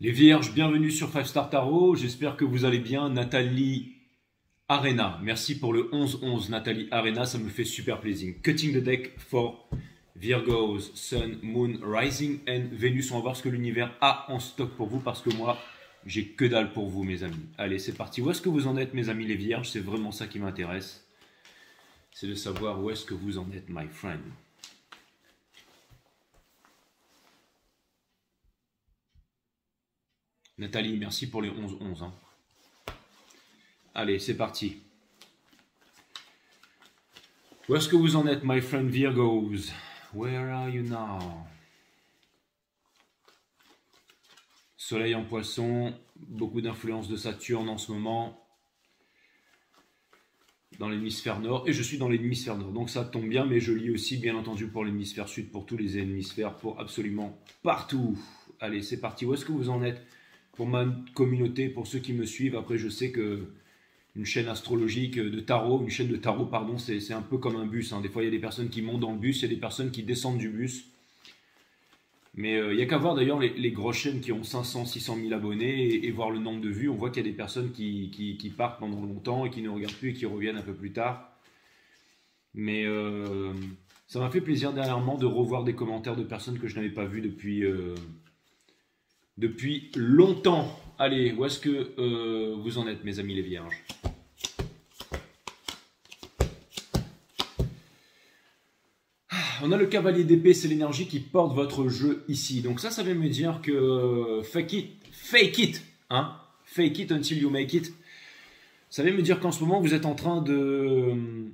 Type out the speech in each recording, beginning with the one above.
Les Vierges, bienvenue sur 5 Star Tarot. J'espère que vous allez bien. Nathalie Arena, merci pour le 11-11. Nathalie Arena, ça me fait super plaisir. Cutting the deck for Virgos, Sun, Moon, Rising and Venus. On va voir ce que l'univers a en stock pour vous parce que moi, j'ai que dalle pour vous, mes amis. Allez, c'est parti. Où est-ce que vous en êtes, mes amis les Vierges? C'est vraiment ça qui m'intéresse. C'est de savoir où est-ce que vous en êtes, my friend. Nathalie, merci pour les 11-11. Hein. Allez, c'est parti. Où est-ce que vous en êtes, my friend Virgos? Where are you now? Soleil en poisson, beaucoup d'influence de Saturne en ce moment. Dans l'hémisphère nord, et je suis dans l'hémisphère nord, donc ça tombe bien, mais je lis aussi, bien entendu, pour l'hémisphère sud, pour tous les hémisphères, pour absolument partout. Allez, c'est parti. Où est-ce que vous en êtes? Pour ma communauté, pour ceux qui me suivent, après je sais que une chaîne astrologique de tarot, une chaîne de tarot, pardon, c'est un peu comme un bus. Hein. Des fois, il y a des personnes qui montent dans le bus, il y a des personnes qui descendent du bus. Mais il n'y a qu'à voir d'ailleurs les grosses chaînes qui ont 500, 600 000 abonnés et voir le nombre de vues. On voit qu'il y a des personnes qui partent pendant longtemps et qui ne regardent plus et qui reviennent un peu plus tard. Mais ça m'a fait plaisir dernièrement de revoir des commentaires de personnes que je n'avais pas vues depuis longtemps. Allez, où est-ce que vous en êtes, mes amis les Vierges? On a le cavalier d'épée, c'est l'énergie qui porte votre jeu ici. Donc ça veut me dire que fake it, hein? Fake it until you make it. Ça veut me dire qu'en ce moment, vous êtes en train de...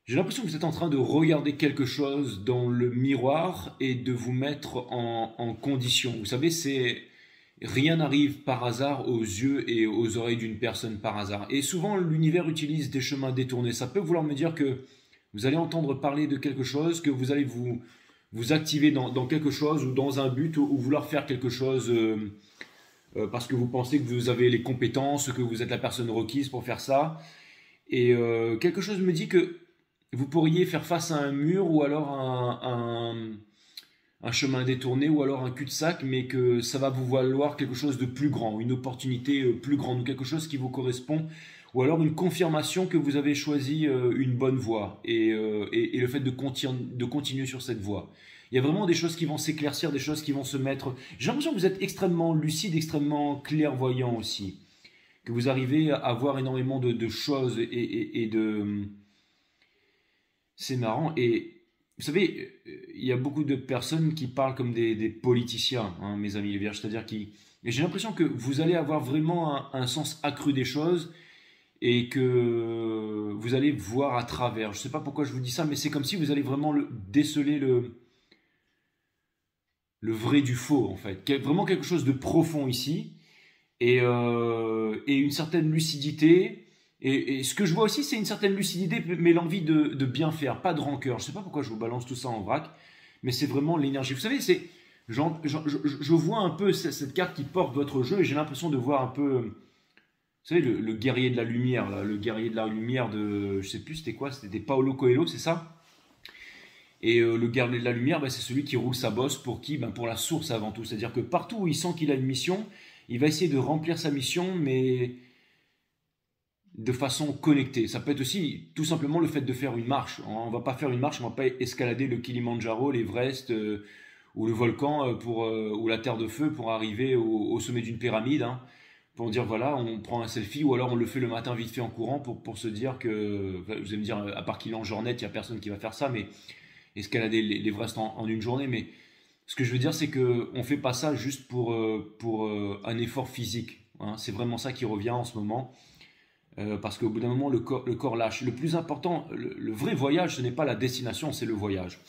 J'ai l'impression que vous êtes en train de regarder quelque chose dans le miroir et de vous mettre en condition. Vous savez, rien n'arrive par hasard aux yeux et aux oreilles d'une personne par hasard. Et souvent, l'univers utilise des chemins détournés. Ça peut vouloir me dire que vous allez entendre parler de quelque chose, que vous allez vous activer dans quelque chose ou dans un but ou vouloir faire quelque chose parce que vous pensez que vous avez les compétences, que vous êtes la personne requise pour faire ça. Et quelque chose me dit que vous pourriez faire face à un mur ou alors un chemin détourné ou alors un cul-de-sac, mais que ça va vous valoir quelque chose de plus grand, une opportunité plus grande ou quelque chose qui vous correspond, ou alors une confirmation que vous avez choisi une bonne voie et le fait de continuer sur cette voie. Il y a vraiment des choses qui vont s'éclaircir, des choses qui vont se mettre... J'ai l'impression que vous êtes extrêmement lucide, extrêmement clairvoyant aussi, que vous arrivez à voir énormément de choses et de... C'est marrant. Et vous savez, il y a beaucoup de personnes qui parlent comme des politiciens, hein, mes amis les Vierges. C'est-à-dire et j'ai l'impression que vous allez avoir vraiment un sens accru des choses et que vous allez voir à travers. Je ne sais pas pourquoi je vous dis ça, mais c'est comme si vous allez vraiment déceler le vrai du faux, en fait. Vraiment quelque chose de profond ici et une certaine lucidité. Et ce que je vois aussi, c'est une certaine lucidité, mais l'envie de bien faire, pas de rancœur. Je ne sais pas pourquoi je vous balance tout ça en vrac, mais c'est vraiment l'énergie. Vous savez, je vois un peu cette carte qui porte votre jeu, et j'ai l'impression de voir un peu, vous savez, le guerrier de la lumière, là, le guerrier de la lumière de, je sais plus c'était quoi, c'était Paulo Coelho, c'est ça? Et le guerrier de la lumière, c'est celui qui roule sa bosse pour qui? Pour la source avant tout. C'est-à-dire que partout où il sent qu'il a une mission, il va essayer de remplir sa mission, mais de façon connectée. Ça peut être aussi tout simplement le fait de faire une marche. On ne va pas faire une marche, on ne va pas escalader le Kilimandjaro, l'Everest ou le volcan ou la Terre de Feu pour arriver au sommet d'une pyramide. Hein, pour dire voilà, on prend un selfie ou alors on le fait le matin vite fait en courant pour se dire que, vous allez me dire, à part qu'il est en journette, il n'y a personne qui va faire ça, mais escalader l'Everest en une journée. Mais ce que je veux dire, c'est qu'on ne fait pas ça juste pour un effort physique. Hein, c'est vraiment ça qui revient en ce moment. Parce qu'au bout d'un moment, le corps lâche. Le plus important, le vrai voyage, ce n'est pas la destination, c'est le voyage.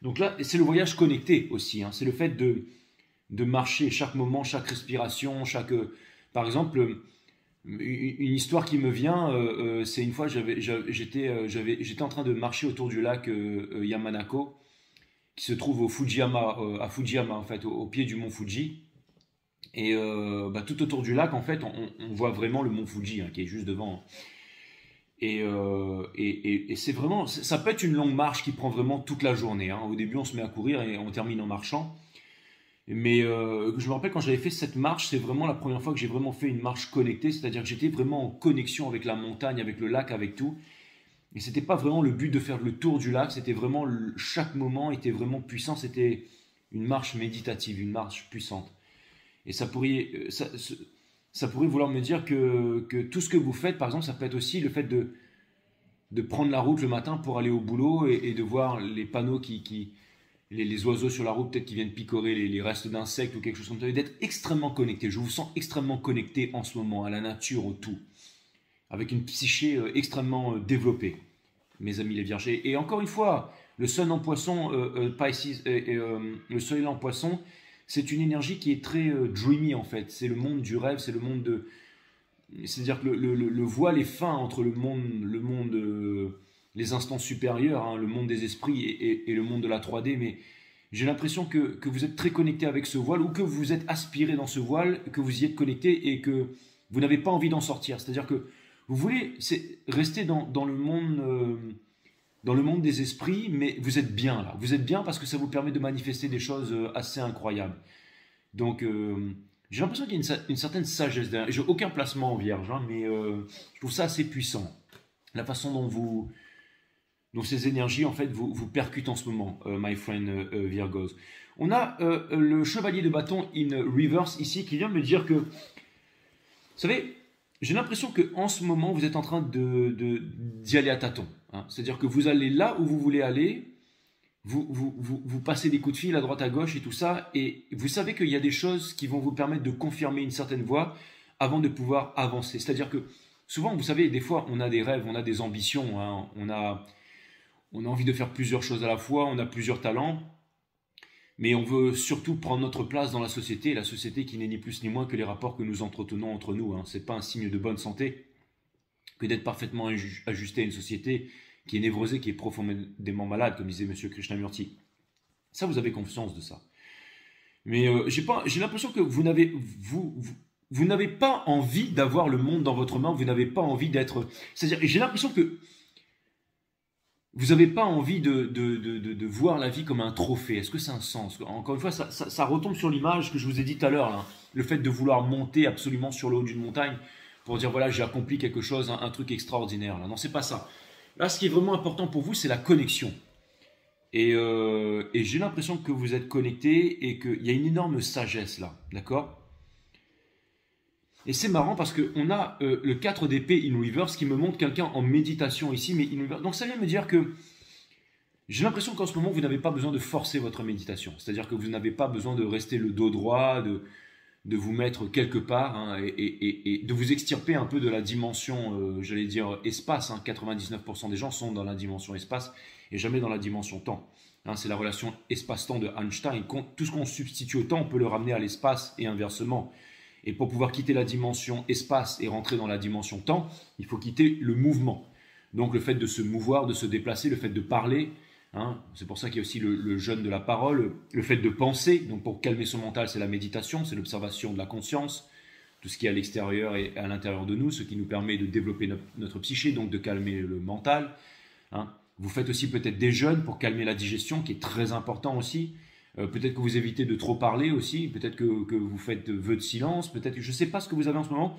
Donc là, c'est le voyage connecté aussi. Hein. C'est le fait de marcher chaque moment, chaque respiration, par exemple, une histoire qui me vient, c'est une fois, j'étais en train de marcher autour du lac Yamanako, qui se trouve à Fujiyama, en fait, au pied du mont Fuji. Et tout autour du lac, en fait, on voit vraiment le mont Fuji hein, qui est juste devant. Et c'est vraiment, ça peut être une longue marche qui prend vraiment toute la journée. Hein. Au début, on se met à courir et on termine en marchant. Mais je me rappelle quand j'avais fait cette marche, c'est vraiment la première fois que j'ai vraiment fait une marche connectée, c'est-à-dire que j'étais vraiment en connexion avec la montagne, avec le lac, avec tout. Et c'était pas vraiment le but de faire le tour du lac, c'était vraiment chaque moment était vraiment puissant, c'était une marche méditative, une marche puissante. Et ça pourrait vouloir me dire que tout ce que vous faites, par exemple, ça peut être aussi le fait de prendre la route le matin pour aller au boulot et de voir les panneaux les oiseaux sur la route, peut-être qui viennent picorer les restes d'insectes ou quelque chose comme ça, et d'être extrêmement connecté. Je vous sens extrêmement connecté en ce moment à la nature, au tout, avec une psyché extrêmement développée, mes amis les vierges. Et encore une fois, le sun en poisson, Pisces, le soleil en poisson, c'est une énergie qui est très dreamy en fait. C'est le monde du rêve, c'est le monde de. C'est-à-dire que le voile est fin entre le monde les instances supérieures, hein, le monde des esprits et le monde de la 3D, mais j'ai l'impression que vous êtes très connecté avec ce voile ou que vous êtes aspiré dans ce voile, que vous y êtes connecté et que vous n'avez pas envie d'en sortir. C'est-à-dire que vous voulez rester dans le monde des esprits, mais vous êtes bien là. Vous êtes bien parce que ça vous permet de manifester des choses assez incroyables. Donc, j'ai l'impression qu'il y a une certaine sagesse derrière. J'ai aucun placement en vierge, hein, mais je trouve ça assez puissant. La façon dont ces énergies, en fait, vous percutent en ce moment, my friend Virgos. On a le chevalier de bâton in reverse ici qui vient me dire que, vous savez, j'ai l'impression qu'en ce moment, vous êtes en train d'y aller à tâtons. Hein. C'est-à-dire que vous allez là où vous voulez aller, vous passez des coups de fil à droite à gauche et tout ça, et vous savez qu'il y a des choses qui vont vous permettre de confirmer une certaine voie avant de pouvoir avancer. C'est-à-dire que souvent, vous savez, des fois, on a des rêves, on a des ambitions, hein, on a envie de faire plusieurs choses à la fois, on a plusieurs talents, mais on veut surtout prendre notre place dans la société qui n'est ni plus ni moins que les rapports que nous entretenons entre nous. Hein. Ce n'est pas un signe de bonne santé que d'être parfaitement ajusté à une société qui est névrosée, qui est profondément malade, comme disait M. Krishnamurti. Ça, vous avez conscience de ça. Mais j'ai l'impression que vous n'avez pas envie d'avoir le monde dans votre main, vous n'avez pas envie d'être... C'est-à-dire, j'ai l'impression que vous n'avez pas envie de voir la vie comme un trophée. Est-ce que c'est un sens? Encore une fois, ça retombe sur l'image que je vous ai dit tout à l'heure, là. Le fait de vouloir monter absolument sur le haut d'une montagne pour dire, voilà, j'ai accompli quelque chose, un truc extraordinaire. Là. Non, c'est pas ça. Là, ce qui est vraiment important pour vous, c'est la connexion. Et j'ai l'impression que vous êtes connecté et qu'il y a une énorme sagesse là, d'accord? Et c'est marrant parce qu'on a le 4 d'épée in reverse qui me montre quelqu'un en méditation ici, mais in reverse. Donc ça vient me dire que j'ai l'impression qu'en ce moment, vous n'avez pas besoin de forcer votre méditation. C'est-à-dire que vous n'avez pas besoin de rester le dos droit, de vous mettre quelque part hein, et de vous extirper un peu de la dimension, j'allais dire, espace. Hein. 99% des gens sont dans la dimension espace et jamais dans la dimension temps. Hein, c'est la relation espace-temps de Einstein. Tout ce qu'on substitue au temps, on peut le ramener à l'espace et inversement. Et pour pouvoir quitter la dimension espace et rentrer dans la dimension temps, il faut quitter le mouvement. Donc le fait de se mouvoir, de se déplacer, le fait de parler, hein, c'est pour ça qu'il y a aussi le jeûne de la parole, le fait de penser. Donc pour calmer son mental, c'est la méditation, c'est l'observation de la conscience, tout ce qui est à l'extérieur et à l'intérieur de nous, ce qui nous permet de développer notre psyché, donc de calmer le mental. Hein. Vous faites aussi peut-être des jeûnes pour calmer la digestion, qui est très important aussi. Peut-être que vous évitez de trop parler aussi, peut-être que vous faites vœux de silence, peut-être que je ne sais pas ce que vous avez en ce moment,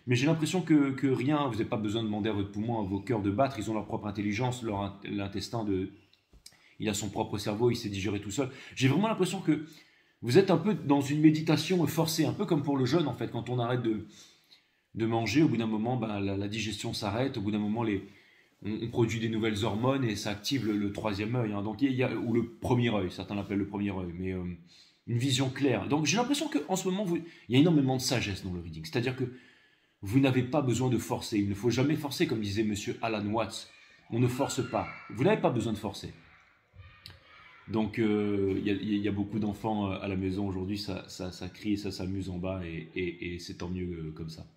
mais j'ai l'impression que rien, vous n'avez pas besoin de demander à votre poumon, à vos cœurs de battre, ils ont leur propre intelligence, l'intestin, il a son propre cerveau, il s'est digéré tout seul. J'ai vraiment l'impression que vous êtes un peu dans une méditation forcée, un peu comme pour le jeûne en fait, quand on arrête de manger, au bout d'un moment, ben, la digestion s'arrête, au bout d'un moment, on produit des nouvelles hormones et ça active le troisième œil, hein. Donc ou le premier œil, certains l'appellent le premier œil, mais une vision claire. Donc j'ai l'impression qu'en ce moment, il y a énormément de sagesse dans le reading, c'est-à-dire que vous n'avez pas besoin de forcer, il ne faut jamais forcer, comme disait monsieur Alan Watts, on ne force pas, vous n'avez pas besoin de forcer. Donc il y a beaucoup d'enfants à la maison aujourd'hui, ça crie et ça s'amuse en bas et c'est tant mieux comme ça.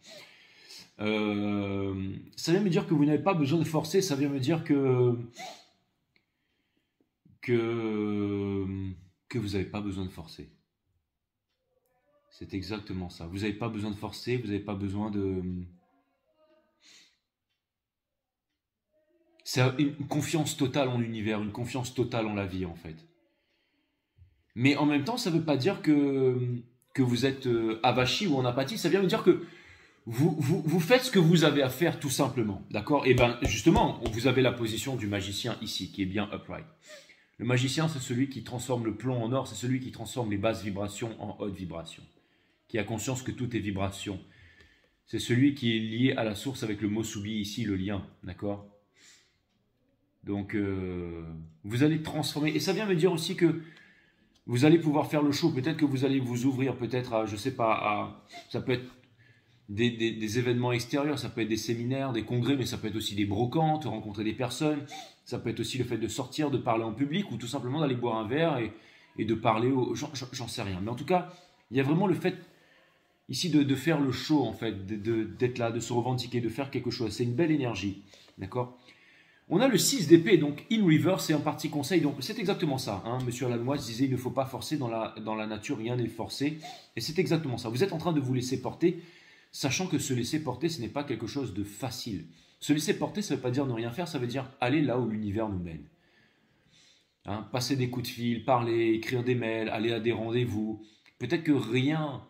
Ça vient me dire que vous n'avez pas besoin de forcer, ça vient me dire que vous n'avez pas besoin de forcer. C'est exactement ça. Vous n'avez pas besoin de forcer, vous n'avez pas besoin de... C'est une confiance totale en l'univers, une confiance totale en la vie en fait. Mais en même temps, ça ne veut pas dire que vous êtes avachi ou en apathie. Ça vient me dire que vous faites ce que vous avez à faire tout simplement. D'accord? Et bien justement, vous avez la position du magicien ici, qui est bien upright. Le magicien, c'est celui qui transforme le plomb en or, c'est celui qui transforme les basses vibrations en hautes vibrations, qui a conscience que tout est vibration. C'est celui qui est lié à la source avec le mot soubi ici, le lien. D'accord? Donc, vous allez transformer. Et ça vient me dire aussi que vous allez pouvoir faire le show. Peut-être que vous allez vous ouvrir, peut-être à, je sais pas, ça peut être des événements extérieurs, ça peut être des séminaires, des congrès, mais ça peut être aussi des brocantes, rencontrer des personnes. Ça peut être aussi le fait de sortir, de parler en public ou tout simplement d'aller boire un verre et de parler aux... J'en sais rien. Mais en tout cas, il y a vraiment le fait ici de faire le show, en fait, d'être là, de se revendiquer, de faire quelque chose. C'est une belle énergie. D'accord? On a le 6 d'épée, donc in reverse et en partie conseil. Donc c'est exactement ça. Hein. Monsieur Lanoise disait il ne faut pas forcer dans la nature, rien n'est forcé. Et c'est exactement ça. Vous êtes en train de vous laisser porter, sachant que se laisser porter, ce n'est pas quelque chose de facile. Se laisser porter, ça ne veut pas dire ne rien faire, ça veut dire aller là où l'univers nous mène. Hein, passer des coups de fil, parler, écrire des mails, aller à des rendez-vous. Peut-être que rien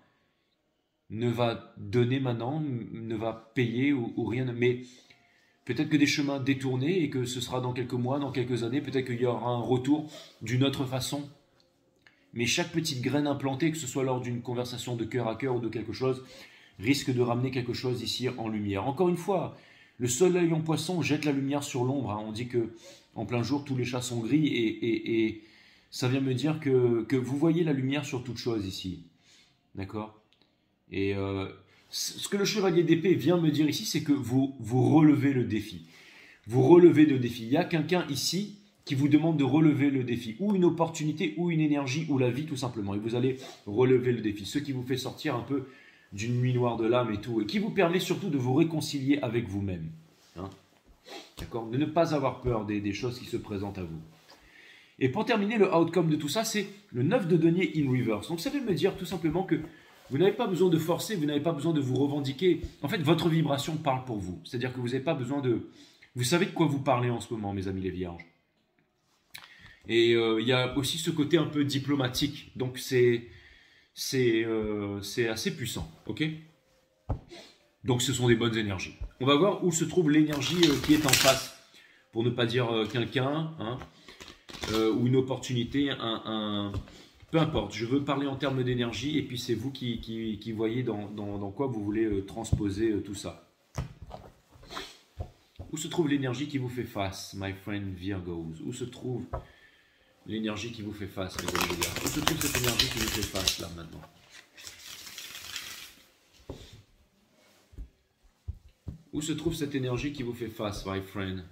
ne va donner maintenant, ne va payer ou rien. Mais peut-être que des chemins détournés et que ce sera dans quelques mois, dans quelques années, peut-être qu'il y aura un retour d'une autre façon. Mais chaque petite graine implantée, que ce soit lors d'une conversation de cœur à cœur ou de quelque chose, risque de ramener quelque chose ici en lumière. Encore une fois, le soleil en poisson jette la lumière sur l'ombre. Hein. On dit que en plein jour, tous les chats sont gris et ça vient me dire que vous voyez la lumière sur toute chose ici. D'accord? Et ce que le chevalier d'épée vient me dire ici, c'est que vous relevez le défi. Vous relevez le défi. Il y a quelqu'un ici qui vous demande de relever le défi, ou une opportunité, ou une énergie, ou la vie tout simplement. Et vous allez relever le défi. Ce qui vous fait sortir un peu d'une nuit noire de l'âme et tout, et qui vous permet surtout de vous réconcilier avec vous-même. Hein? D'accord? De ne pas avoir peur des choses qui se présentent à vous. Et pour terminer, le outcome de tout ça, c'est le 9 de denier in reverse. Donc ça veut me dire tout simplement que vous n'avez pas besoin de forcer, vous n'avez pas besoin de vous revendiquer. En fait, votre vibration parle pour vous. C'est-à-dire que vous n'avez pas besoin de... Vous savez de quoi vous parlez en ce moment, mes amis les vierges. Et il y a aussi ce côté un peu diplomatique. Donc c'est assez puissant. Ok? Donc ce sont des bonnes énergies. On va voir où se trouve l'énergie qui est en face. Pour ne pas dire quelqu'un, hein, ou une opportunité, peu importe, je veux parler en termes d'énergie et puis c'est vous qui voyez dans quoi vous voulez transposer tout ça. Où se trouve l'énergie qui vous fait face, my friend Virgos? Où se trouve l'énergie qui vous fait face, mes amis? Où se trouve cette énergie qui vous fait face, là, maintenant? Où se trouve cette énergie qui vous fait face, my friend?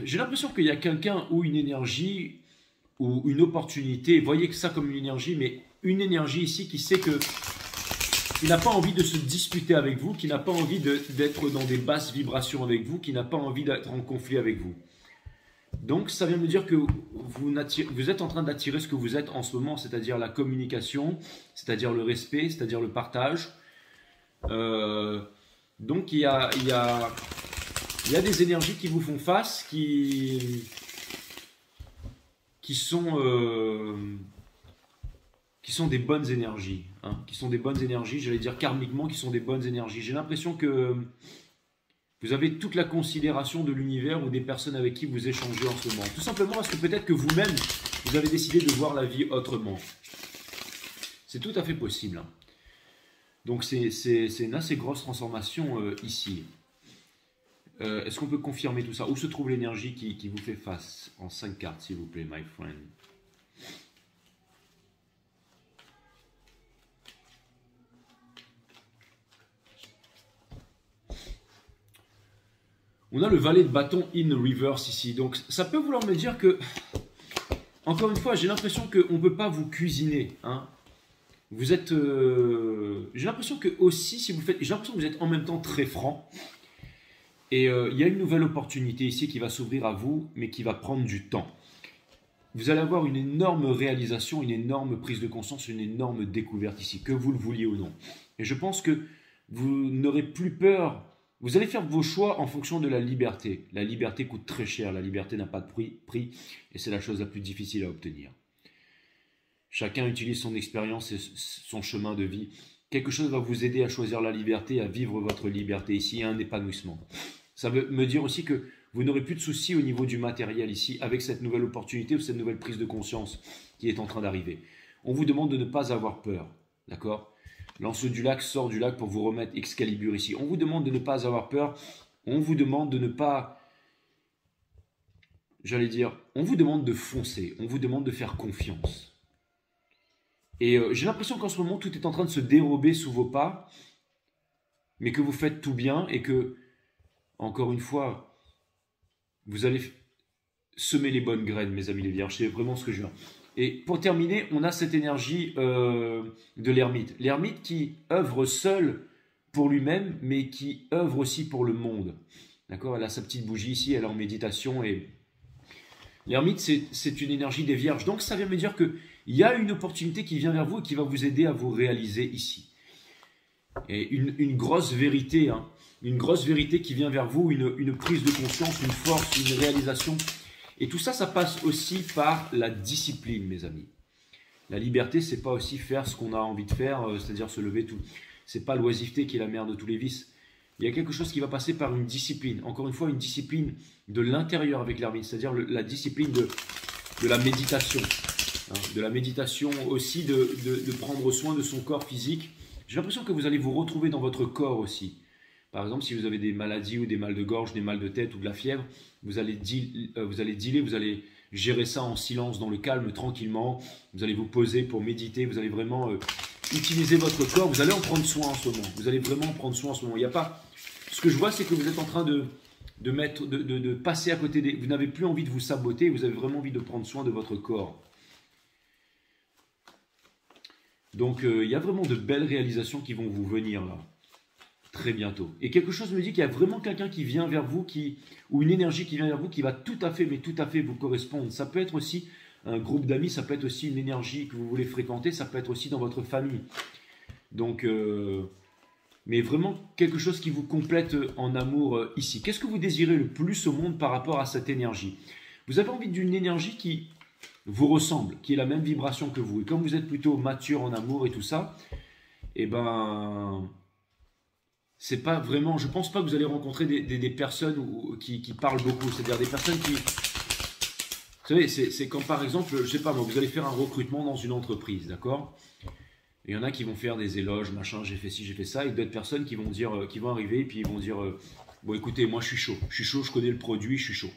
J'ai l'impression qu'il y a quelqu'un ou une énergie ou une opportunité, voyez que ça comme une énergie, mais une énergie ici qui sait que qui n'a pas envie de se disputer avec vous, qui n'a pas envie d'être dans des basses vibrations avec vous, qui n'a pas envie d'être en conflit avec vous. Donc ça vient me dire que vous êtes en train d'attirer ce que vous êtes en ce moment, c'est-à-dire la communication, c'est-à-dire le respect, c'est-à-dire le partage. Donc il y a des énergies qui vous font face, qui sont des bonnes énergies, hein, qui sont des bonnes énergies, j'allais dire karmiquement, qui sont des bonnes énergies. J'ai l'impression que vous avez toute la considération de l'univers ou des personnes avec qui vous échangez en ce moment. Tout simplement parce que peut-être que vous-même, vous avez décidé de voir la vie autrement. C'est tout à fait possible. Hein. Donc c'est une assez grosse transformation ici. Est-ce qu'on peut confirmer tout ça? Où se trouve l'énergie qui vous fait face? En 5 cartes, s'il vous plaît, my friend. On a le valet de bâton in reverse ici. Donc ça peut vouloir me dire que, encore une fois, j'ai l'impression qu'on ne peut pas vous cuisiner. Hein. Vous êtes... j'ai l'impression que aussi, si vous faites... J'ai l'impression que vous êtes en même temps très franc. Et il y a une nouvelle opportunité ici qui va s'ouvrir à vous, mais qui va prendre du temps. Vous allez avoir une énorme réalisation, une énorme prise de conscience, une énorme découverte ici, que vous le vouliez ou non. Et je pense que vous n'aurez plus peur. Vous allez faire vos choix en fonction de la liberté. La liberté coûte très cher, la liberté n'a pas de prix et c'est la chose la plus difficile à obtenir. Chacun utilise son expérience et son chemin de vie. Quelque chose va vous aider à choisir la liberté, à vivre votre liberté ici, un épanouissement. Ça veut me dire aussi que vous n'aurez plus de soucis au niveau du matériel ici, avec cette nouvelle opportunité ou cette nouvelle prise de conscience qui est en train d'arriver. On vous demande de ne pas avoir peur, d'accord? Lanceau du lac sort du lac pour vous remettre Excalibur ici. On vous demande de ne pas avoir peur. On vous demande de ne pas... J'allais dire, on vous demande de foncer. On vous demande de faire confiance. Et j'ai l'impression qu'en ce moment, tout est en train de se dérober sous vos pas, mais que vous faites tout bien et que, encore une fois, vous allez semer les bonnes graines, mes amis les vierges. C'est vraiment ce que je veux. Et pour terminer, on a cette énergie de l'ermite. L'ermite qui œuvre seul pour lui-même, mais qui œuvre aussi pour le monde. D'accord? Elle a sa petite bougie ici, elle est en méditation. Et l'ermite, c'est une énergie des vierges. Donc ça vient me dire qu'il y a une opportunité qui vient vers vous et qui va vous aider à vous réaliser ici. Et une grosse vérité, hein, une grosse vérité qui vient vers vous, une prise de conscience, une force, une réalisation. Et tout ça, ça passe aussi par la discipline, mes amis. La liberté, c'est pas aussi faire ce qu'on a envie de faire, c'est-à-dire se lever tout. C'est pas l'oisiveté qui est la mère de tous les vices. Il y a quelque chose qui va passer par une discipline. Encore une fois, une discipline de l'intérieur avec l'ermite, c'est-à-dire la discipline de la méditation. Hein, de la méditation aussi, de prendre soin de son corps physique. J'ai l'impression que vous allez vous retrouver dans votre corps aussi. Par exemple, si vous avez des maladies ou des mal de gorge, des mal de tête ou de la fièvre, vous allez dealer, vous allez gérer ça en silence, dans le calme, tranquillement. Vous allez vous poser pour méditer, vous allez vraiment utiliser votre corps. Vous allez en prendre soin en ce moment. Vous allez vraiment en prendre soin en ce moment. Il n'y a pas... Ce que je vois, c'est que vous êtes en train de passer à côté des... Vous n'avez plus envie de vous saboter, vous avez vraiment envie de prendre soin de votre corps. Donc, il y a vraiment de belles réalisations qui vont vous venir là. Très bientôt. Et quelque chose me dit qu'il y a vraiment quelqu'un qui vient vers vous, ou une énergie qui vient vers vous qui va tout à fait, mais tout à fait vous correspondre. Ça peut être aussi un groupe d'amis, ça peut être aussi une énergie que vous voulez fréquenter, ça peut être aussi dans votre famille. Donc, mais vraiment quelque chose qui vous complète en amour ici. Qu'est-ce que vous désirez le plus au monde par rapport à cette énergie? Vous avez envie d'une énergie qui vous ressemble, qui est la même vibration que vous. Et comme vous êtes plutôt mature en amour et tout ça, eh ben... c'est pas vraiment, je pense pas que vous allez rencontrer des personnes qui parlent beaucoup, c'est-à-dire des personnes qui, vous savez, c'est quand par exemple, je sais pas moi, vous allez faire un recrutement dans une entreprise, d'accord? Il y en a qui vont faire des éloges, machin, j'ai fait ci, j'ai fait ça, et d'autres personnes qui vont dire, qui vont arriver, et puis ils vont dire, bon écoutez, moi je suis chaud, je connais le produit, je suis chaud.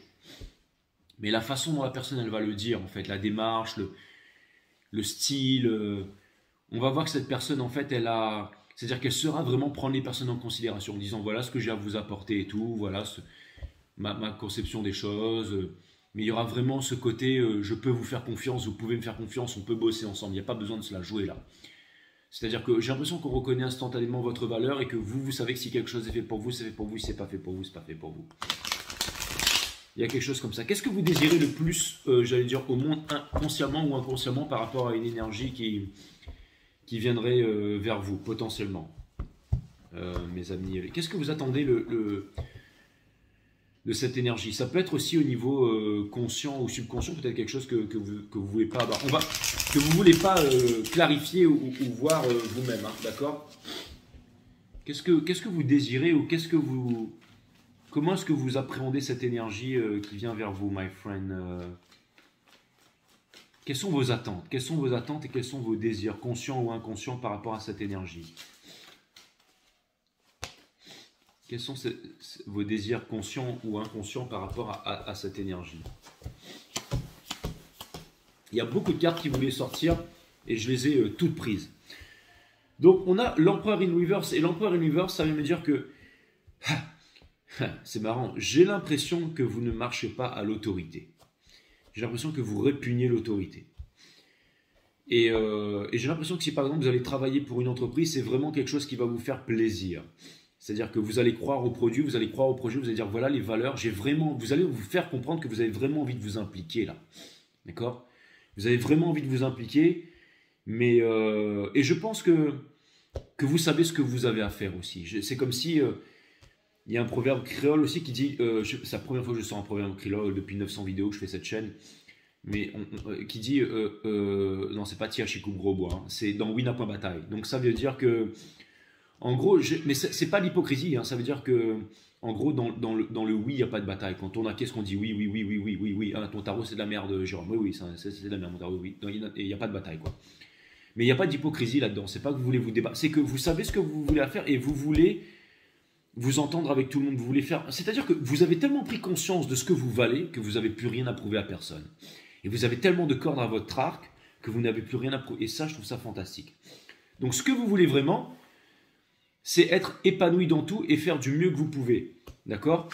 Mais la façon dont la personne elle va le dire, en fait, la démarche, le style, on va voir que cette personne, en fait, c'est-à-dire qu'elle saura vraiment prendre les personnes en considération en disant voilà ce que j'ai à vous apporter et tout, voilà ma conception des choses. Mais il y aura vraiment ce côté je peux vous faire confiance, vous pouvez me faire confiance, on peut bosser ensemble. Il n'y a pas besoin de se la jouer là. C'est-à-dire que j'ai l'impression qu'on reconnaît instantanément votre valeur et que vous savez que si quelque chose est fait pour vous, c'est fait pour vous. Si c'est pas fait pour vous, c'est pas fait pour vous. Il y a quelque chose comme ça. Qu'est-ce que vous désirez le plus, j'allais dire, au monde, consciemment ou inconsciemment par rapport à une énergie qui viendrait vers vous, potentiellement, mes amis. Qu'est-ce que vous attendez de cette énergie? Ça peut être aussi au niveau conscient ou subconscient, peut-être quelque chose que vous voulez pas avoir. Que vous voulez pas clarifier ou voir vous-même, hein, d'accord? Qu'est-ce que vous désirez ou comment est-ce que vous appréhendez cette énergie qui vient vers vous, my friend? Quelles sont vos attentes? Quelles sont vos attentes et quels sont vos désirs, conscients ou inconscients, par rapport à cette énergie? Quels sont vos désirs conscients ou inconscients par rapport à cette énergie? Il y a beaucoup de cartes qui voulaient sortir et je les ai toutes prises. Donc on a l'Empereur in Reverse. Et l'Empereur in Reverse, ça veut me dire que... c'est marrant. J'ai l'impression que vous ne marchez pas à l'autorité. J'ai l'impression que vous répugnez l'autorité. Et j'ai l'impression que si par exemple vous allez travailler pour une entreprise, c'est vraiment quelque chose qui va vous faire plaisir. C'est-à-dire que vous allez croire au produit, vous allez croire au projet, vous allez dire voilà les valeurs, vous allez vous faire comprendre que vous avez vraiment envie de vous impliquer là. D'accord? Vous avez vraiment envie de vous impliquer, mais et je pense que que vous savez ce que vous avez à faire aussi. C'est comme si, il y a un proverbe créole aussi qui dit, c'est la première fois que je sors un proverbe créole depuis 900 vidéos que je fais cette chaîne, mais qui dit, non c'est pas Tia Chikoub Grosbois, hein, c'est dans Wina.bataille. Donc ça veut dire que, en gros, mais c'est pas l'hypocrisie, hein, ça veut dire que, en gros, dans le oui, il n'y a pas de bataille. Quand on a, qu'est-ce qu'on dit? Oui, oui, oui, oui, oui, oui, oui. Ah, ton tarot, c'est de la merde, Jérôme. Oui, oui, c'est de la merde, mon tarot, oui. Il n'y a pas de bataille, quoi. Mais il n'y a pas d'hypocrisie là-dedans. C'est pas que vous voulez vous débattre. C'est que vous savez ce que vous voulez faire et vous voulez vous entendre avec tout le monde. Vous voulez faire. C'est-à-dire que vous avez tellement pris conscience de ce que vous valez que vous n'avez plus rien à prouver à personne. Et vous avez tellement de cordes à votre arc que vous n'avez plus rien à prouver. Et ça, je trouve ça fantastique. Donc, ce que vous voulez vraiment, c'est être épanoui dans tout et faire du mieux que vous pouvez. D'accord?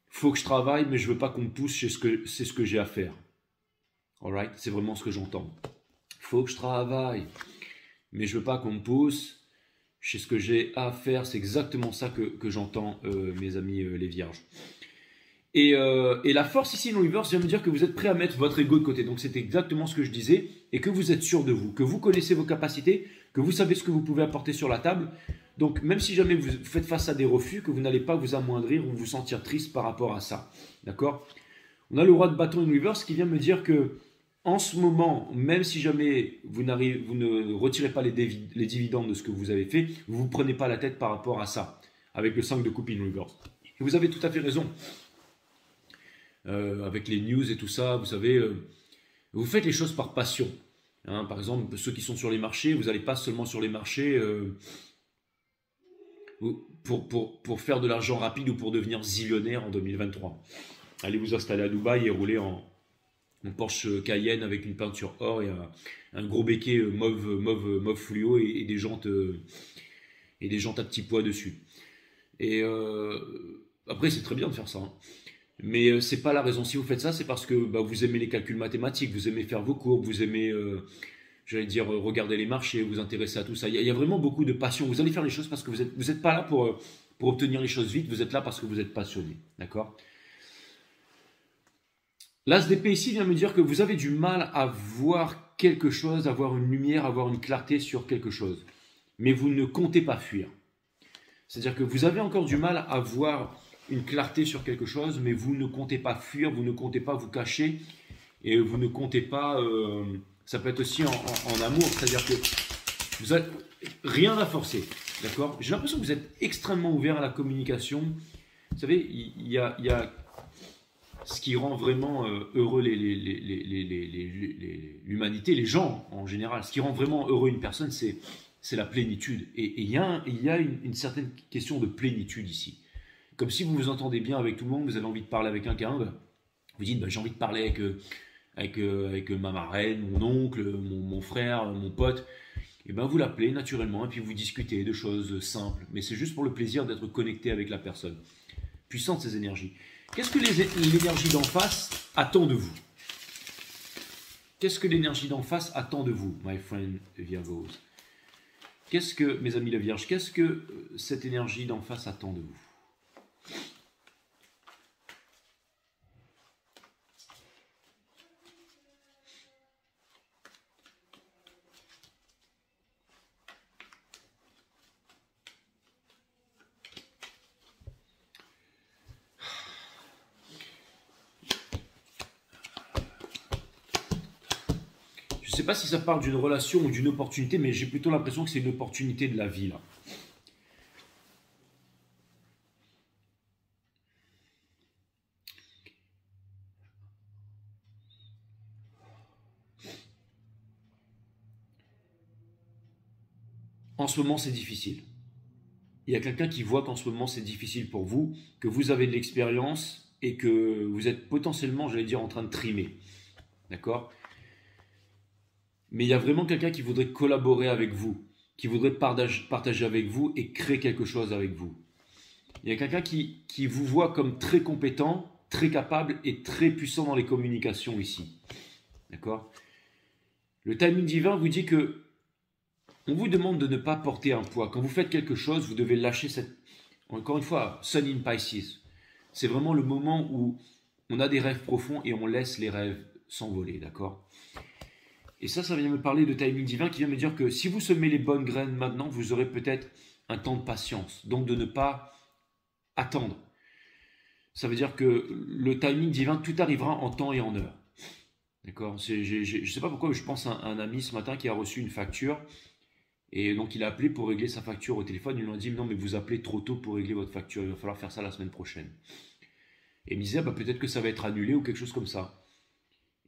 Faut que je travaille, mais je veux pas qu'on me pousse, c'est ce que j'ai à faire. Alright? C'est vraiment ce que j'entends. Faut que je travaille, mais je veux pas qu'on me pousse, c'est ce que j'ai à faire. C'est exactement ça que j'entends, mes amis les vierges. Et la force ici dans l'univers vient me dire que vous êtes prêt à mettre votre ego de côté. Donc c'est exactement ce que je disais, et que vous êtes sûr de vous, que vous connaissez vos capacités, que vous savez ce que vous pouvez apporter sur la table. Donc même si jamais vous faites face à des refus, que vous n'allez pas vous amoindrir ou vous sentir triste par rapport à ça. D'accord? On a le roi de bâton in reverse qui vient me dire que en ce moment, même si jamais vous ne retirez pas les dividendes de ce que vous avez fait, vous ne vous prenez pas la tête par rapport à ça, avec le 5 de coupe in reverse. Et vous avez tout à fait raison. Avec les news et tout ça, vous savez, vous faites les choses par passion. Hein, par exemple, ceux qui sont sur les marchés, vous n'allez pas seulement sur les marchés pour faire de l'argent rapide ou pour devenir zillionnaire en 2023. Allez vous installer à Dubaï et rouler en Porsche Cayenne avec une peinture or et un gros béquet mauve fluo et des jantes à petits pois dessus. Et après, c'est très bien de faire ça. Hein. Mais c'est pas la raison. Si vous faites ça, c'est parce que vous aimez les calculs mathématiques, vous aimez faire vos courbes, vous aimez, j'allais dire, regarder les marchés, vous intéresser à tout ça. Il y a vraiment beaucoup de passion. Vous allez faire les choses parce que vous êtes pas là pour obtenir les choses vite, vous êtes là parce que vous êtes passionné. D'accord? L'As d'épée ici vient me dire que vous avez du mal à voir quelque chose, à voir une lumière, à voir une clarté sur quelque chose. Mais vous ne comptez pas fuir. C'est-à-dire que vous avez encore du mal à voir une clarté sur quelque chose, mais vous ne comptez pas fuir, vous ne comptez pas vous cacher, et vous ne comptez pas... ça peut être aussi en amour, c'est-à-dire que vous avez rien à forcer, d'accord? J'ai l'impression que vous êtes extrêmement ouvert à la communication. Vous savez, il y a ce qui rend vraiment heureux l'humanité, les gens en général. Ce qui rend vraiment heureux une personne, c'est la plénitude. Et il y a une certaine question de plénitude ici. Comme si vous vous entendez bien avec tout le monde, vous avez envie de parler avec quelqu'un, vous dites j'ai envie de parler avec ma marraine, mon oncle, mon frère, mon pote. Et vous l'appelez naturellement et puis vous discutez de choses simples. Mais c'est juste pour le plaisir d'être connecté avec la personne. Puissante ces énergies. Qu'est-ce que l'énergie d'en face attend de vous? Qu'est-ce que l'énergie d'en face attend de vous, my friend Virgos? Qu'est-ce que, mes amis la Vierge, qu'est-ce que cette énergie d'en face attend de vous? Je ne sais pas si ça parle d'une relation ou d'une opportunité, mais j'ai plutôt l'impression que c'est une opportunité de la vie, là. En ce moment, c'est difficile. Il y a quelqu'un qui voit qu'en ce moment, c'est difficile pour vous, que vous avez de l'expérience et que vous êtes potentiellement, j'allais dire, en train de trimer. D'accord? Mais il y a vraiment quelqu'un qui voudrait collaborer avec vous, qui voudrait partager avec vous et créer quelque chose avec vous. Il y a quelqu'un qui vous voit comme très compétent, très capable et très puissant dans les communications ici. D'accord? Le timing divin vous dit que on vous demande de ne pas porter un poids. Quand vous faites quelque chose, vous devez lâcher cette... Encore une fois, Sun in Pisces. C'est vraiment le moment où on a des rêves profonds et on laisse les rêves s'envoler, d'accord? Et ça vient me parler de timing divin qui vient me dire que si vous semez les bonnes graines maintenant, vous aurez peut-être un temps de patience. Donc de ne pas attendre. Ça veut dire que le timing divin, tout arrivera en temps et en heure. D'accord? Je ne sais pas pourquoi, je pense à un ami ce matin qui a reçu une facture. Et donc il a appelé pour régler sa facture au téléphone. Ils lui ont dit non mais vous appelez trop tôt pour régler votre facture. Il va falloir faire ça la semaine prochaine. Et il me disait bah, peut-être que ça va être annulé ou quelque chose comme ça.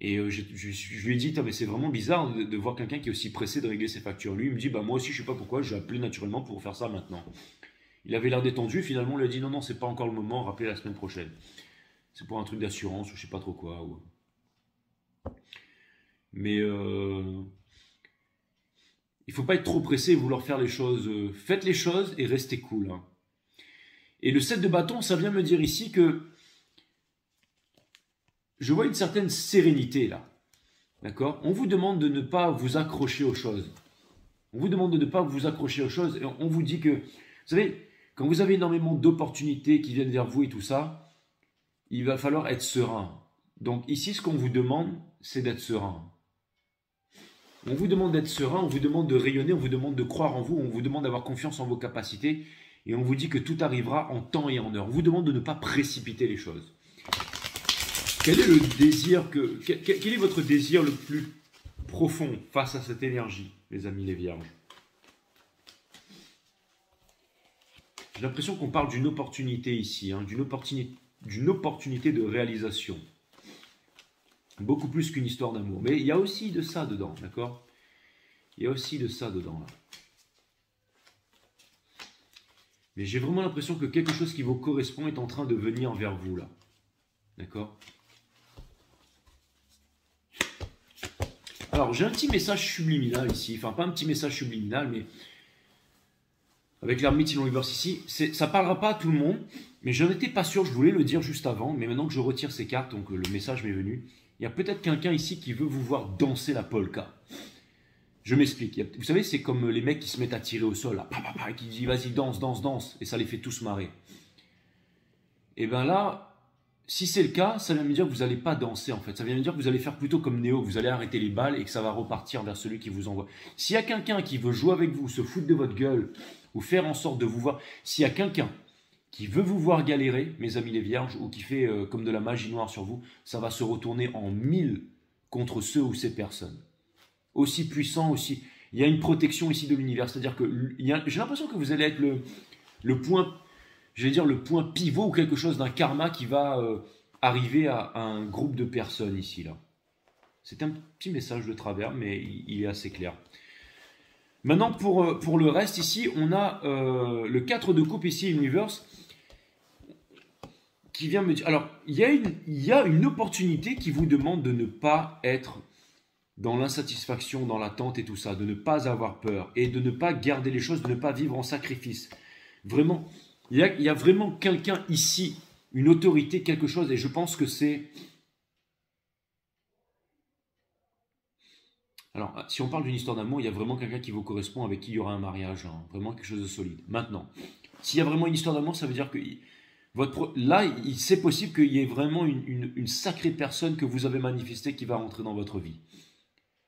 Et je lui ai dit, mais c'est vraiment bizarre de voir quelqu'un qui est aussi pressé de régler ses factures. Lui, il me dit, bah moi aussi, je sais pas pourquoi, j'ai appelé naturellement pour faire ça maintenant. Il avait l'air détendu, finalement, on lui a dit, non, non, c'est pas encore le moment, rappelez la semaine prochaine. C'est pour un truc d'assurance ou je sais pas trop quoi. Ou... Mais il faut pas être trop pressé et vouloir faire les choses. Faites les choses et restez cool. Hein. Et le 7 de bâton, ça vient me dire ici que je vois une certaine sérénité là. D'accord? On vous demande de ne pas vous accrocher aux choses. On vous demande de ne pas vous accrocher aux choses et on vous dit que, vous savez, quand vous avez énormément d'opportunités qui viennent vers vous et tout ça, il va falloir être serein. Donc ici, ce qu'on vous demande, c'est d'être serein. On vous demande d'être serein, on vous demande de rayonner, on vous demande de croire en vous, on vous demande d'avoir confiance en vos capacités et on vous dit que tout arrivera en temps et en heure. On vous demande de ne pas précipiter les choses. Quel est le désir quel est votre désir le plus profond face à cette énergie, les amis les vierges? J'ai l'impression qu'on parle d'une opportunité ici, hein, d'une opportunité de réalisation. Beaucoup plus qu'une histoire d'amour. Mais il y a aussi de ça dedans, d'accord? Il y a aussi de ça dedans, là. Mais j'ai vraiment l'impression que quelque chose qui vous correspond est en train de venir vers vous, là. D'accord? Alors, j'ai un petit message subliminal ici. Enfin, pas un petit message subliminal, mais avec l'Hermite Silon Universe ici. Ça ne parlera pas à tout le monde, mais je n'étais pas sûr. Je voulais le dire juste avant, mais maintenant que je retire ces cartes, donc le message m'est venu. Il y a peut-être quelqu'un ici qui veut vous voir danser la polka. Je m'explique. Vous savez, c'est comme les mecs qui se mettent à tirer au sol, là, qui disent vas-y, danse, danse, danse, et ça les fait tous marrer. Et bien là, si c'est le cas, ça vient me dire que vous n'allez pas danser en fait. Ça vient me dire que vous allez faire plutôt comme Néo, vous allez arrêter les balles et que ça va repartir vers celui qui vous envoie. S'il y a quelqu'un qui veut jouer avec vous, se foutre de votre gueule, ou faire en sorte de vous voir, s'il y a quelqu'un qui veut vous voir galérer, mes amis les vierges, ou qui fait comme de la magie noire sur vous, ça va se retourner en 1000 contre ceux ou ces personnes. Aussi puissant, aussi... Il y a une protection ici de l'univers, c'est-à-dire que j'ai l'impression que vous allez être le point... Je vais dire le point pivot ou quelque chose d'un karma qui va arriver à un groupe de personnes ici, là. C'est un petit message de travers, mais il est assez clair. Maintenant, pour le reste ici, on a le 4 de coupe ici, Universe, qui vient me dire... Alors, il y a une opportunité qui vous demande de ne pas être dans l'insatisfaction, dans l'attente et tout ça, de ne pas avoir peur et de ne pas garder les choses, de ne pas vivre en sacrifice. Vraiment... Il y a vraiment quelqu'un ici, une autorité, quelque chose, et je pense que c'est... Alors, si on parle d'une histoire d'amour, il y a vraiment quelqu'un qui vous correspond, avec qui il y aura un mariage, hein, vraiment quelque chose de solide. Maintenant, s'il y a vraiment une histoire d'amour, ça veut dire que là, c'est possible qu'il y ait vraiment une sacrée personne que vous avez manifestée qui va rentrer dans votre vie.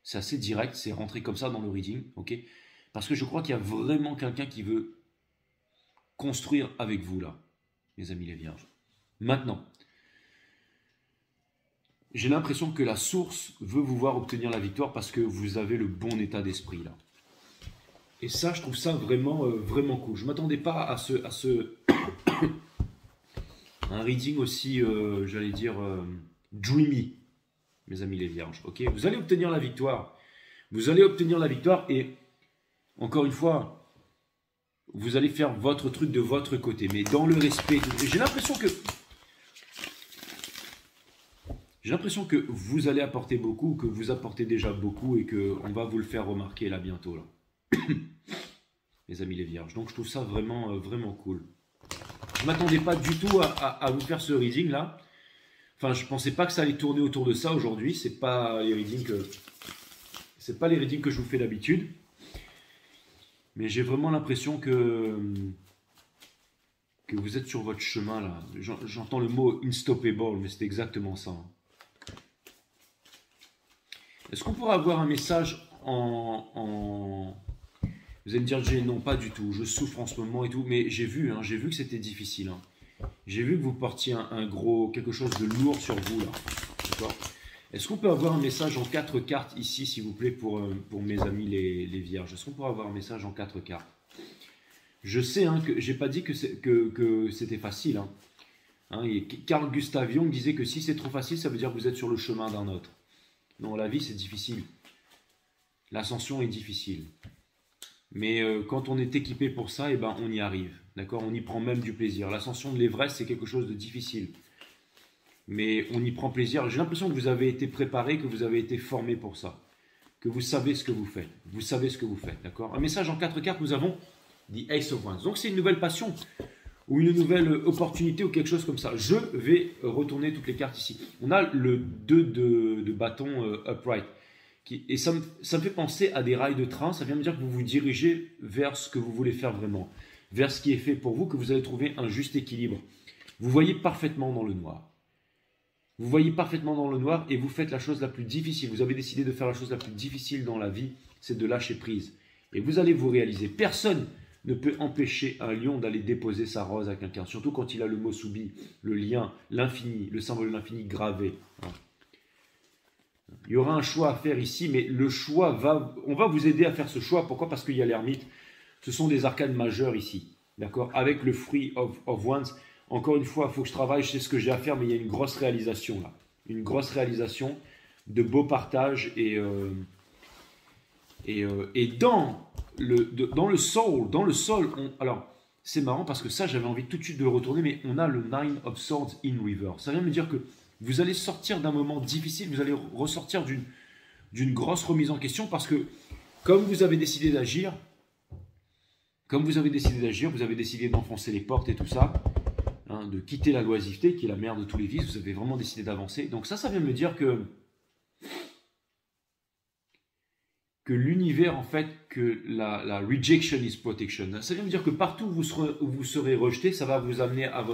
C'est assez direct, c'est rentré comme ça dans le reading, ok? Parce que je crois qu'il y a vraiment quelqu'un qui veut construire avec vous là, mes amis les vierges. Maintenant, j'ai l'impression que la source veut vous voir obtenir la victoire parce que vous avez le bon état d'esprit là. Et ça, je trouve ça vraiment, vraiment cool. Je ne m'attendais pas à un reading aussi, j'allais dire, dreamy, mes amis les vierges. Ok, vous allez obtenir la victoire. Vous allez obtenir la victoire et, encore une fois, vous allez faire votre truc de votre côté, mais dans le respect. J'ai l'impression que vous allez apporter beaucoup, que vous apportez déjà beaucoup et qu'on va vous le faire remarquer là bientôt. Là. Les amis les vierges. Donc je trouve ça vraiment, vraiment cool. Je ne m'attendais pas du tout à vous faire ce reading là. Enfin, je ne pensais pas que ça allait tourner autour de ça aujourd'hui. C'est pas les readings que je vous fais d'habitude. Mais j'ai vraiment l'impression que vous êtes sur votre chemin là. J'entends le mot unstoppable, mais c'est exactement ça. Est-ce qu'on pourrait avoir un message Vous allez me dire, Jay, non, pas du tout. Je souffre en ce moment et tout. Mais j'ai vu que c'était difficile. Hein. J'ai vu que vous portiez quelque chose de lourd sur vous, là. D'accord? Est-ce qu'on peut avoir un message en 4 cartes ici, s'il vous plaît, pour mes amis les vierges? Est-ce qu'on pourrait avoir un message en 4 cartes? Je sais hein, que j'ai pas dit que c'était facile. Hein. Et Carl Gustav Jung disait que si c'est trop facile, ça veut dire que vous êtes sur le chemin d'un autre. Non, la vie, c'est difficile. L'ascension est difficile. Mais quand on est équipé pour ça, eh ben, on y arrive. D'accord? On y prend même du plaisir. L'ascension de l'Everest, c'est quelque chose de difficile. Mais on y prend plaisir. J'ai l'impression que vous avez été préparé, que vous avez été formé pour ça. Que vous savez ce que vous faites. Vous savez ce que vous faites. D'accord? Un message en 4 cartes, nous avons The Ace of Wands. Donc c'est une nouvelle passion ou une nouvelle opportunité ou quelque chose comme ça. Je vais retourner toutes les cartes ici. On a le 2 de bâton upright. Et ça me fait penser à des rails de train. Ça vient me dire que vous vous dirigez vers ce que vous voulez faire vraiment. Vers ce qui est fait pour vous, que vous allez trouver un juste équilibre. Vous voyez parfaitement dans le noir. Vous voyez parfaitement dans le noir et vous faites la chose la plus difficile. Vous avez décidé de faire la chose la plus difficile dans la vie, c'est de lâcher prise. Et vous allez vous réaliser. Personne ne peut empêcher un lion d'aller déposer sa rose à quelqu'un. Surtout quand il a le mot soubi, le lien, l'infini, le symbole de l'infini gravé. Il y aura un choix à faire ici, mais le choix on va vous aider à faire ce choix. Pourquoi? Parce qu'il y a l'ermite. Ce sont des arcanes majeures ici. D'accord? Avec le Three of Wands. Encore une fois, il faut que je travaille, je sais ce que j'ai à faire, mais il y a une grosse réalisation là. Une grosse réalisation de beaux partages et dans le sol, alors c'est marrant parce que ça j'avais envie tout de suite de le retourner, mais on a le Nine of Swords in Reverse. Ça vient me dire que vous allez sortir d'un moment difficile, vous allez ressortir d'une grosse remise en question parce que comme vous avez décidé d'agir, vous avez décidé d'enfoncer les portes et tout ça, de quitter la loisiveté qui est la mère de tous les vices, vous avez vraiment décidé d'avancer. Donc ça vient me dire que l'univers, en fait, que la rejection is protection. Ça vient me dire que partout où vous serez rejeté, ça va vous amener à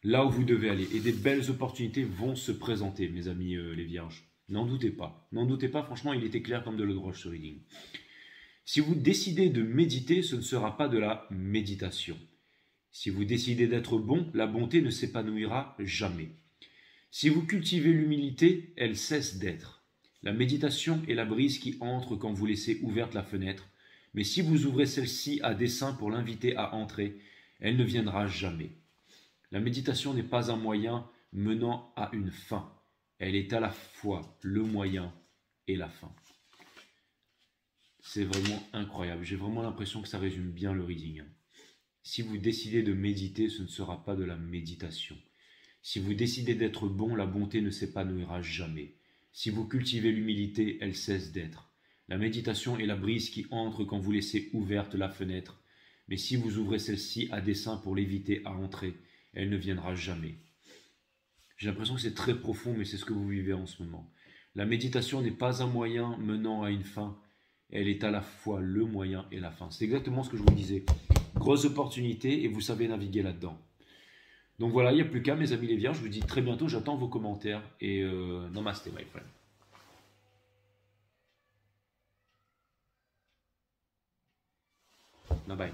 là où vous devez aller. Et des belles opportunités vont se présenter, mes amis les vierges. N'en doutez pas. N'en doutez pas, franchement, il était clair comme de l'eau de roche ce reading. Si vous décidez de méditer, ce ne sera pas de la méditation. Si vous décidez d'être bon, la bonté ne s'épanouira jamais. Si vous cultivez l'humilité, elle cesse d'être. La méditation est la brise qui entre quand vous laissez ouverte la fenêtre, mais si vous ouvrez celle-ci à dessein pour l'inviter à entrer, elle ne viendra jamais. La méditation n'est pas un moyen menant à une fin. Elle est à la fois le moyen et la fin. C'est vraiment incroyable. J'ai vraiment l'impression que ça résume bien le reading. Si vous décidez de méditer, ce ne sera pas de la méditation. Si vous décidez d'être bon, la bonté ne s'épanouira jamais. Si vous cultivez l'humilité, elle cesse d'être. La méditation est la brise qui entre quand vous laissez ouverte la fenêtre. Mais si vous ouvrez celle-ci à dessein pour l'éviter à entrer, elle ne viendra jamais. J'ai l'impression que c'est très profond, mais c'est ce que vous vivez en ce moment. La méditation n'est pas un moyen menant à une fin. Elle est à la fois le moyen et la fin. C'est exactement ce que je vous disais. Grosse opportunité et vous savez naviguer là-dedans. Donc voilà, il n'y a plus qu'à, mes amis les vierges. Je vous dis très bientôt, j'attends vos commentaires. Et namaste, my friend. Bye bye.